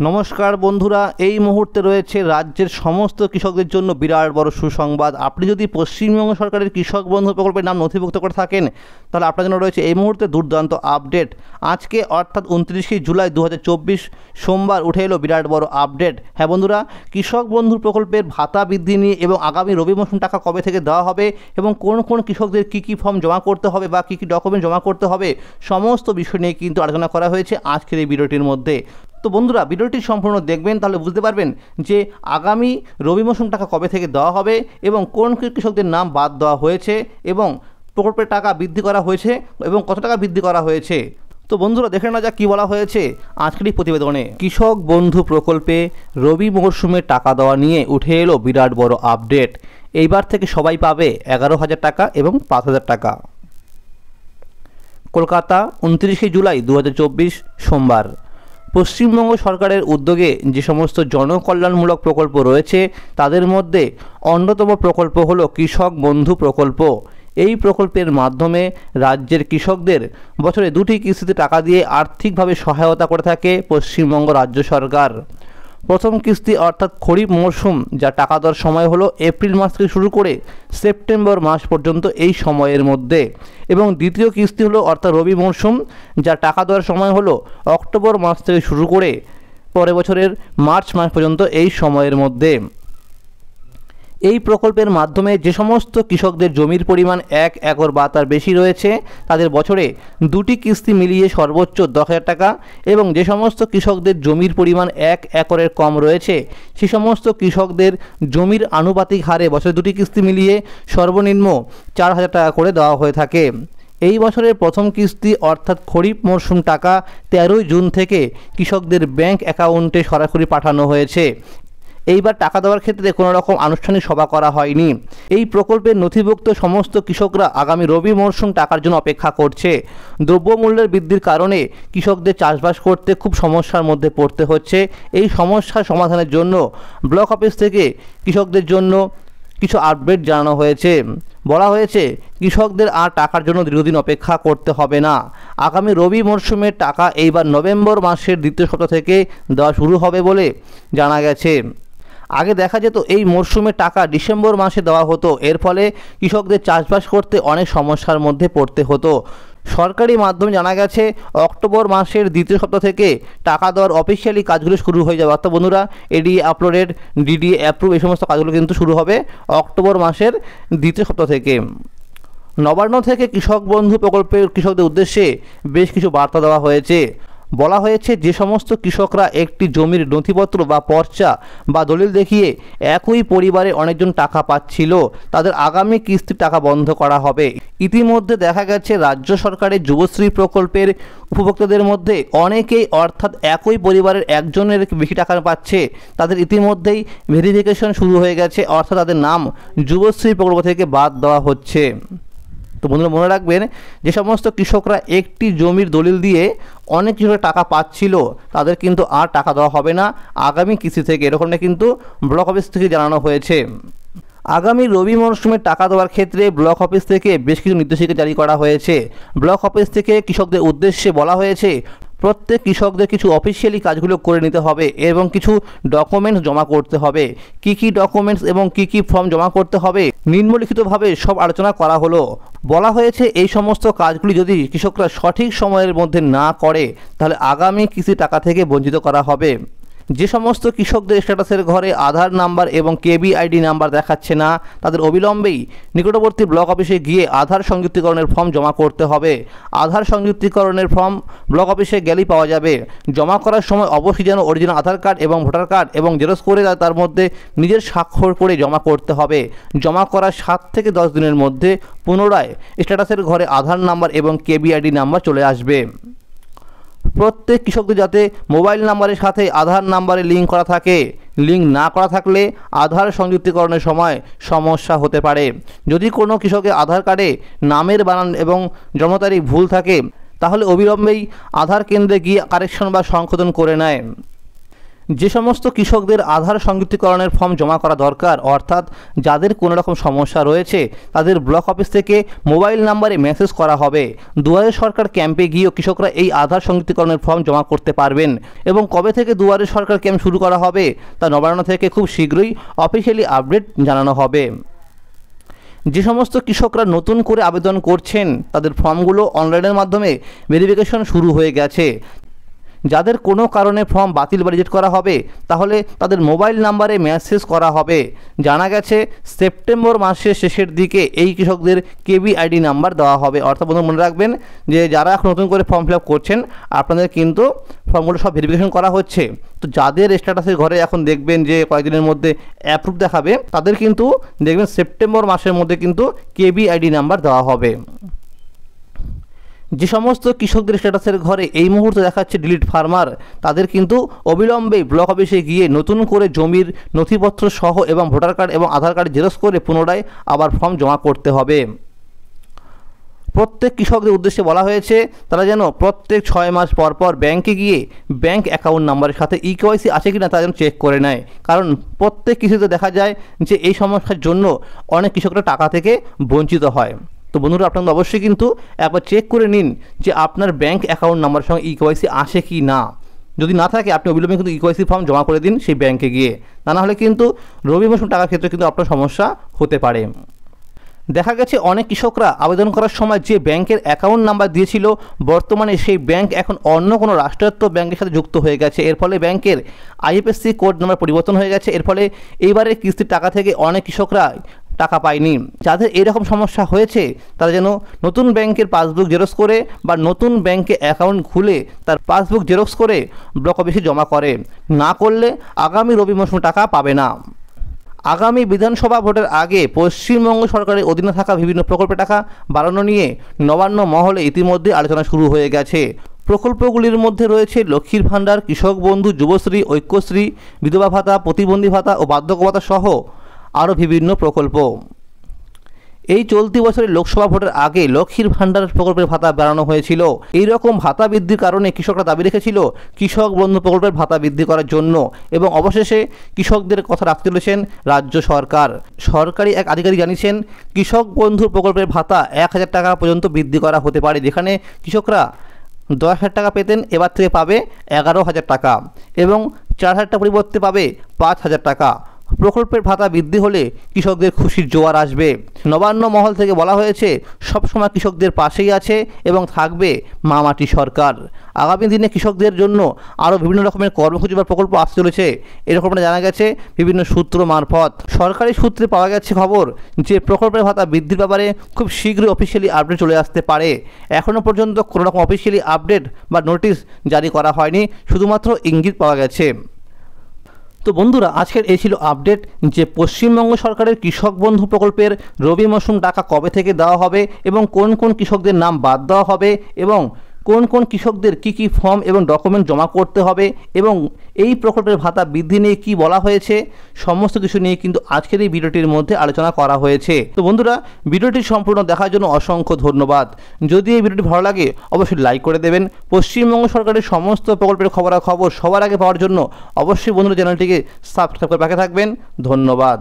নমস্কার বন্ধুরা, এই মুহূর্তে রয়েছে রাজ্যের সমস্ত কৃষকদের জন্য বিরাট বড় সুসংবাদ। আপনি যদি পশ্চিমবঙ্গ সরকারের কৃষক বন্ধু প্রকল্পের নাম নথিভুক্ত করে থাকেন, তাহলে আপনার জন্য রয়েছে এই মুহূর্তে দুর্দান্ত আপডেট। আজকে অর্থাৎ 29শে জুলাই 2024 সোমবার উঠে এলো বিরাট বড় আপডেট। হ্যাঁ বন্ধুরা, কৃষক বন্ধু প্রকল্পের ভাতা বৃদ্ধি নিয়ে এবং আগামী রবি মৌসুম টাকা কবে থেকে দেওয়া হবে এবং কোন কোন কৃষকদের কী কী ফর্ম জমা করতে হবে বা কী কী ডকুমেন্ট জমা করতে হবে, সমস্ত বিষয় নিয়ে কিন্তু আলোচনা করা হয়েছে আজকের এই ভিডিওটির মধ্যে। তো বন্ধুরা, ভিডিওটি সম্পূর্ণ দেখবেন, তাহলে বুঝতে পারবেন যে আগামী রবি মৌসুম টাকা কবে থেকে দেওয়া হবে এবং কোন কৃষকদের নাম বাদ দেওয়া হয়েছে এবং প্রকল্পের টাকা বৃদ্ধি করা হয়েছে এবং কত টাকা বৃদ্ধি করা হয়েছে। তো বন্ধুরা, দেখে নেওয়া যাক কী বলা হয়েছে আজকের এই প্রতিবেদনে। কৃষক বন্ধু প্রকল্পে রবি মরশুমে টাকা দেওয়া নিয়ে উঠে এলো বিরাট বড় আপডেট। এইবার থেকে সবাই পাবে 11,000 টাকা এবং 5,000 টাকা। কলকাতা, 29শে জুলাই 2024 সোমবার। পশ্চিমবঙ্গ সরকারের উদ্যোগে যে সমস্ত জনকল্যাণমূলক প্রকল্প রয়েছে তাদের মধ্যে অন্যতম প্রকল্প হলো কৃষক বন্ধু প্রকল্প। এই প্রকল্পের মাধ্যমে রাজ্যের কৃষকদের বছরে 2টি কিস্তিতে টাকা দিয়ে আর্থিকভাবে সহায়তা করে থাকে পশ্চিমবঙ্গ রাজ্য সরকার। প্রথম কিস্তি অর্থাৎ খরিফ মরশুম, যা টাকা দেওয়ার সময় হলো এপ্রিল মাস থেকে শুরু করে সেপ্টেম্বর মাস পর্যন্ত এই সময়ের মধ্যে, এবং দ্বিতীয় কিস্তি হলো অর্থাৎ রবি মরশুম, যা টাকা দেওয়ার সময় হলো অক্টোবর মাস থেকে শুরু করে পরের বছরের মার্চ মাস পর্যন্ত এই সময়ের মধ্যে। এই প্রকল্পের মাধ্যমে যে সমস্ত কৃষকদের জমির পরিমাণ 1 একর বা তার বেশি রয়েছে তাদের বছরে 2টি কিস্তি মিলিয়ে সর্বোচ্চ 10,000 টাকা, এবং যে সমস্ত কৃষকদের জমির পরিমাণ 1 একরের কম রয়েছে সে সমস্ত কৃষকদের জমির আনুপাতিক হারে বছরে 2টি কিস্তি মিলিয়ে সর্বনিম্ন 4,000 টাকা করে দেওয়া হয়ে থাকে। এই বছরের প্রথম কিস্তি অর্থাৎ খরিফ মরশুম টাকা 13 জুন থেকে কৃষকদের ব্যাংক অ্যাকাউন্টে সরাসরি পাঠানো হয়েছে। এইবার টাকা দেওয়ার ক্ষেত্রে কোনো রকম আনুষ্ঠানিক সভা করা হয়নি। এই প্রকল্পের নথিভুক্ত সমস্ত কৃষকরা আগামী রবি মরশুম টাকার জন্য অপেক্ষা করছে। দ্রব্যমূল্যের বৃদ্ধির কারণে কৃষকদের চাষবাস করতে খুব সমস্যার মধ্যে পড়তে হচ্ছে। এই সমস্যার সমাধানের জন্য ব্লক অফিস থেকে কৃষকদের জন্য কিছু আপডেট জানানো হয়েছে। বলা হয়েছে কৃষকদের আর টাকার জন্য দীর্ঘদিন অপেক্ষা করতে হবে না। আগামী রবি মরশুমের টাকা এইবার নভেম্বর মাসের দ্বিতীয় সপ্তাহ থেকে দেওয়া শুরু হবে বলে জানা গেছে। আগে দেখা যেত এই মরশুমে টাকা ডিসেম্বর মাসে দেওয়া হতো, এর ফলে কৃষকদের চাষবাস করতে অনেক সমস্যার মধ্যে পড়তে হতো। সরকারি মাধ্যমে জানা গেছে অক্টোবর মাসের দ্বিতীয় সপ্তাহ থেকে টাকা দেওয়ার অফিসিয়ালি কাজগুলো শুরু হয়ে যাবে। অর্থাৎ বন্ধুরা, এডিএ আপলোডেড, ডিডিএ অ্যাপ্রুভ, এই সমস্ত কাজগুলো কিন্তু শুরু হবে অক্টোবর মাসের দ্বিতীয় সপ্তাহ থেকে। নবান্ন থেকে কৃষক বন্ধু প্রকল্পের কৃষকদের উদ্দেশ্যে বেশ কিছু বার্তা দেওয়া হয়েছে। বলা হয়েছে যে সমস্ত কৃষকরা একটি জমির নথিপত্র বা পর্চা বা দলিল দেখিয়ে একই পরিবারে অনেকজন টাকা পাচ্ছিল, তাদের আগামী কিস্তির টাকা বন্ধ করা হবে। ইতিমধ্যে দেখা গেছে রাজ্য সরকারের যুবশ্রী প্রকল্পের উপভোক্তাদের মধ্যে অনেকেই অর্থাৎ একই পরিবারের একজনের বেশি টাকা পাচ্ছে, তাদের ইতিমধ্যেই ভেরিফিকেশন শুরু হয়ে গেছে, অর্থাৎ তাদের নাম যুবশ্রী প্রকল্প থেকে বাদ দেওয়া হচ্ছে। তো বন্ধুরা, মনে রাখবেন যে সমস্ত কৃষকরা একটি জমির দলিল দিয়ে অনেক কৃষক টাকা পাচ্ছিল তাদের কিন্তু আর টাকা দেওয়া হবে না আগামী কিস্তি থেকে, এরকমটা কিন্তু ব্লক অফিস থেকে জানানো হয়েছে। আগামী রবি মরশুমে টাকা দেওয়ার ক্ষেত্রে ব্লক অফিস থেকে বেশ কিছু নির্দেশিকা জারি করা হয়েছে। ব্লক অফিস থেকে কৃষকদের উদ্দেশ্যে বলা হয়েছে প্রত্যেক কৃষকদের কিছু অফিসিয়ালি কাজগুলো করে নিতে হবে এবং কিছু ডকুমেন্টস জমা করতে হবে। কি কি ডকুমেন্টস এবং কি কি ফর্ম জমা করতে হবে নিম্নলিখিতভাবে সব আলোচনা করা হলো। বলা হয়েছে এই সমস্ত কাজগুলি যদি কৃষকরা সঠিক সময়ের মধ্যে না করে তাহলে আগামী কিস্তি টাকা থেকে বঞ্চিত করা হবে। যে সমস্ত কৃষকদের স্ট্যাটাসের ঘরে আধার নাম্বার এবং কেবিআইডি নাম্বার দেখাচ্ছে না তাদের অবিলম্বেই নিকটবর্তী ব্লক অফিসে গিয়ে আধার সংযুক্তিকরণের ফর্ম জমা করতে হবে। আধার সংযুক্তিকরণের ফর্ম ব্লক অফিসে গেলেই পাওয়া যাবে। জমা করার সময় অবশ্যই যেন অরিজিনাল আধার কার্ড এবং ভোটার কার্ড এবং জেরক্স করে তার মধ্যে নিজের স্বাক্ষর করে জমা করতে হবে। জমা করার 7 থেকে 10 দিনের মধ্যে পুনরায় স্ট্যাটাসের ঘরে আধার নাম্বার এবং কেবিআইডি নাম্বার চলে আসবে। প্রত্যেক কৃষকদের যাতে মোবাইল নাম্বারের সাথে আধার নাম্বারে লিঙ্ক করা থাকে, লিঙ্ক না করা থাকলে আধার সংযুক্তিকরণের সময় সমস্যা হতে পারে। যদি কোনো কৃষকের আধার কার্ডে নামের বানান এবং জন্ম তারিখ ভুল থাকে তাহলে অবিলম্বেই আধার কেন্দ্রে গিয়ে কারেকশন বা সংশোধন করে নেয়। যে সমস্ত কৃষকদের আধার সংযুক্তিকরণের ফর্ম জমা করা দরকার, অর্থাৎ যাদের কোনো রকম সমস্যা রয়েছে, তাদের ব্লক অফিস থেকে মোবাইল নাম্বারে মেসেজ করা হবে। দুয়ারে সরকার ক্যাম্পে গিয়েও কৃষকরা এই আধার সংযুক্তিকরণের ফর্ম জমা করতে পারবেন। এবং কবে থেকে দুয়ারে সরকার ক্যাম্প শুরু করা হবে তা নবান্ন থেকে খুব শীঘ্রই অফিসিয়ালি আপডেট জানানো হবে। যে সমস্ত কৃষকরা নতুন করে আবেদন করছেন, তাদের ফর্মগুলো অনলাইনের মাধ্যমে ভেরিফিকেশন শুরু হয়ে গেছে। যাদের কোনো কারণে ফর্ম বাতিল বা রিজেক্ট করা হবে, তাহলে তাদের মোবাইল নাম্বারে মেসেজ করা হবে। জানা গেছে সেপ্টেম্বর মাসের শেষের দিকে এই কৃষকদের কেবিআইডি নাম্বার দেওয়া হবে। অর্থাৎ বন্ধু মনে রাখবেন যে যারা এখন নতুন করে ফর্ম ফিল আপ করছেন, আপনাদের কিন্তু ফর্মগুলো সব ভেরিফিকেশন করা হচ্ছে। তো যাদের স্ট্যাটাসের ঘরে এখন দেখবেন যে কয়েকদিনের মধ্যে অ্যাপ্রুভ দেখাবে, তাদের কিন্তু দেখবেন সেপ্টেম্বর মাসের মধ্যে কিন্তু কেবিআইডি নাম্বার দেওয়া হবে। যে সমস্ত কৃষকদের স্ট্যাটাসের ঘরে এই মুহূর্তে দেখাচ্ছে ডিলিট ফার্মার, তাদের কিন্তু অবিলম্বে ব্লক অফিসে গিয়ে নতুন করে জমির নথিপত্র সহ এবং ভোটার কার্ড এবং আধার কার্ড জেরক্স করে পুনরায় আবার ফর্ম জমা করতে হবে। প্রত্যেক কৃষকদের উদ্দেশ্যে বলা হয়েছে তারা যেন প্রত্যেক 6 মাস পর পর ব্যাংকে গিয়ে ব্যাংক অ্যাকাউন্ট নাম্বারের সাথে ইকেওয়াইসি আছে কিনা তা যেন চেক করে নেয়। কারণ প্রত্যেক কৃষিতে দেখা যায় যে এই সমস্যার জন্য অনেক কৃষকরা টাকা থেকে বঞ্চিত হয়। তো বন্ধুরা, আপনারা অবশ্যই কিন্তু একবার চেক করে নিন যে আপনার ব্যাংক অ্যাকাউন্ট নাম্বারের সঙ্গে ইকেওয়াইসি আসে কি না। যদি না থাকে আপনি অবিলম্বে কিন্তু ইকেওয়াইসি ফর্ম জমা করে দিন সেই ব্যাংকে গিয়ে, তা না হলে কিন্তু রবি মৌসুম টাকার ক্ষেত্রে কিন্তু আপনার সমস্যা হতে পারে। দেখা গেছে অনেক কৃষকরা আবেদন করার সময় যে ব্যাংকের অ্যাকাউন্ট নাম্বার দিয়েছিল, বর্তমানে সেই ব্যাংক এখন অন্য কোনো রাষ্ট্রায়ত্ত ব্যাংকের সাথে যুক্ত হয়ে গেছে। এর ফলে ব্যাংকের আইএফএসসি কোড নাম্বার পরিবর্তন হয়ে গেছে। এর ফলে এইবারের কিস্তির টাকা থেকে অনেক কৃষকরা টাকা পায়নি। যাদের এরকম সমস্যা হয়েছে তারা যেন নতুন ব্যাংকের পাসবুক জেরক্স করে বা নতুন ব্যাংকে অ্যাকাউন্ট খুলে তার পাসবুক জেরক্স করে ব্লক অফিসে জমা করে, না করলে আগামী রবি মৌসুমে টাকা পাবে না। আগামী বিধানসভা ভোটের আগে পশ্চিমবঙ্গ সরকারের অধীনে থাকা বিভিন্ন প্রকল্পের টাকা বাড়ানো নিয়ে নবান্ন মহলে ইতিমধ্যে আলোচনা শুরু হয়ে গেছে। প্রকল্পগুলির মধ্যে রয়েছে লক্ষ্মীর ভাণ্ডার, কৃষক বন্ধু, যুবশ্রী, ঐক্যশ্রী, বিধবা ভাতা, প্রতিবন্ধী ভাতা ও বার্ধক্য ভাতা সহ আরও বিভিন্ন প্রকল্প। এই চলতি বছরের লোকসভা ভোটের আগে লক্ষ্মীর ভাণ্ডার প্রকল্পের ভাতা বাড়ানো হয়েছিল। এই রকম ভাতা বৃদ্ধির কারণে কৃষকরা দাবি রেখেছিল কৃষক বন্ধু প্রকল্পের ভাতা বৃদ্ধি করার জন্য, এবং অবশেষে কৃষকদের কথা রাখতে চলেছেন রাজ্য সরকার। সরকারি এক আধিকারিক জানিয়েছেন কৃষক বন্ধু প্রকল্পের ভাতা 1000 টাকা পর্যন্ত বৃদ্ধি করা হতে পারে, যেখানে কৃষকরা 10,000 টাকা পেতেন, এবার থেকে পাবে 11,000 টাকা এবং 4,000 টাকা পরিবর্তে পাবে 5,000 টাকা। প্রকল্পের ভাতা বৃদ্ধি হলে কৃষকদের খুশির জোয়ার আসবে। নবান্ন মহল থেকে বলা হয়েছে সবসময় কৃষকদের পাশেই আছে এবং থাকবে মা মাটি সরকার। আগামী দিনে কৃষকদের জন্য আরও বিভিন্ন রকমের কর্মসূচি বা প্রকল্প আসতে চলেছে, এরকম জানা গেছে বিভিন্ন সূত্র মারফত। সরকারি সূত্রে পাওয়া গেছে খবর যে প্রকল্পের ভাতা বৃদ্ধির ব্যাপারে খুব শীঘ্রই অফিসিয়ালি আপডেট চলে আসতে পারে। এখনও পর্যন্ত কোনো রকম অফিসিয়ালি আপডেট বা নোটিশ জারি করা হয়নি, শুধুমাত্র ইঙ্গিত পাওয়া গেছে। তো বন্ধুরা, আজকের এই ছিল আপডেট যে পশ্চিমবঙ্গ সরকারের কৃষক বন্ধু প্রকল্পের রবি মৌসুম টাকা কবে থেকে দেওয়া হবে এবং কোন কোন কৃষকদের নাম বাদ দেওয়া হবে এবং কোন কোন কৃষকদের কি কি ফর্ম এবং ডকুমেন্ট জমা করতে হবে এবং এই প্রকল্পের ভাতা বৃদ্ধি নিয়ে কি বলা হয়েছে, সমস্ত কিছু নিয়ে কিন্তু আজকের এই ভিডিওটির মধ্যে আলোচনা করা হয়েছে। তো বন্ধুরা, ভিডিওটি সম্পূর্ণ দেখার জন্য অসংখ্য ধন্যবাদ। যদি এই ভিডিওটি ভালো লাগে অবশ্যই লাইক করে দেবেন। পশ্চিমবঙ্গ সরকারের সমস্ত প্রকল্পের খবরাখবর সবার আগে পাওয়ার জন্য অবশ্যই বন্ধুরা চ্যানেলটিকে সাবস্ক্রাইব করে পাশে থাকবেন। ধন্যবাদ।